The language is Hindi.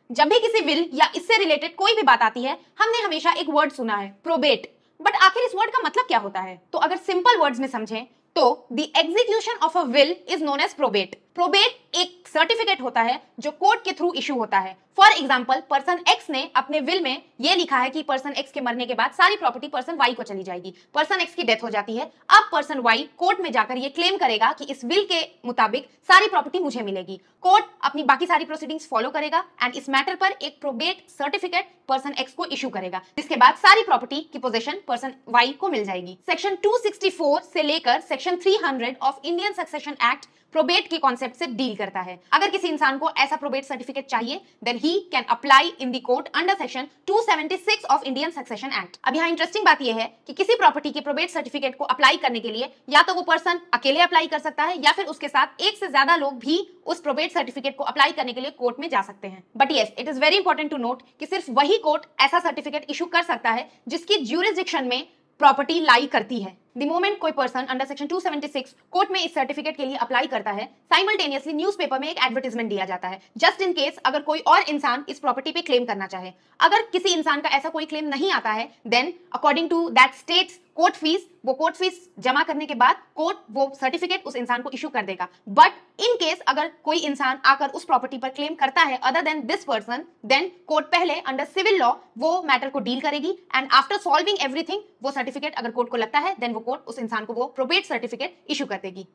जब भी किसी विल या इससे रिलेटेड कोई भी बात आती है, हमने हमेशा एक वर्ड सुना है, प्रोबेट। बट आखिर इस वर्ड का मतलब क्या होता है? तो अगर सिंपल वर्ड्स में समझें तो the execution of a will is known as probate. Probate एक सर्टिफिकेट होता है जो कोर्ट के थ्रू इशू होता है। फॉर एग्जाम्पल, पर्सन एक्स ने अपने विल में ये लिखा है कि पर्सन एक्स के मरने के बाद सारी प्रॉपर्टी पर्सन वाई को चली जाएगी। पर्सन एक्स की डेथ हो जाती है। अब पर्सन वाई कोर्ट में जाकर ये क्लेम करेगा कि इस विल के मुताबिक सारी प्रॉपर्टी मुझे मिलेगी। कोर्ट अपनी बाकी सारी प्रोसीडिंग्स फॉलो करेगा एंड इस मैटर पर एक प्रोबेट सर्टिफिकेट पर्सन एक्स को इशू करेगा, जिसके बाद सारी प्रॉपर्टी की पोजीशन पर्सन वाई को मिल जाएगी। सेक्शन 264 से लेकर section 300 of Indian succession act probate के कॉन्सेप्ट से डील करता है। अगर किसी इंसान को ऐसा प्रोबेट सर्टिफिकेट चाहिए, then he can apply in the court under section 276 of Indian succession act. अब यहाँ इंटरेस्टिंग बात यह है कि किसी प्रॉपर्टी के प्रोबेट सर्टिफिकेट को अप्लाई करने के लिए या तो वो पर्सन अकेले अप्लाई कर सकता है या फिर उसके साथ एक से ज्यादा लोग भी उस प्रोबेट सर्टिफिकेट को अप्लाई करने के लिए कोर्ट में जा सकते हैं। But yes, it is very important to note कि सिर्फ वही कोर्ट ऐसा सर्टिफिकेट इशू कर सकता है जिसकी ज्यूरिसडिक्शन में प्रॉपर्टी लाई करती है। द मोमेंट कोई पर्सन अंडर सेक्शन 276 कोर्ट में इस सर्टिफिकेट के लिए अप्लाई करता है, साइमल्टेनियसली न्यूज़पेपर में एक एडवर्टाइजमेंट दिया जाता है, जस्ट इन केस अगर कोई और इंसान इस प्रॉपर्टी पे क्लेम करना चाहे। अगर किसी इंसान का ऐसा कोई क्लेम नहीं आता है, then according to that state's court fees, वो कोर्ट फीस जमा करने के बाद कोर्ट वो सर्टिफिकेट उस इंसान को इशू कर देगा। बट इन केस अगर कोई इंसान आकर उस प्रॉपर्टी पर क्लेम करता है other than this person, then court पहले अंडर सिविल लॉ वो मैटर को डील करेगी एंड आफ्टर सॉल्विंग एवरीथिंग वो सर्टिफिकेट अगर कोर्ट को लगता है, देन वो कोर्ट उस इंसान को वो प्रोबेट सर्टिफिकेट इशू कर देगी।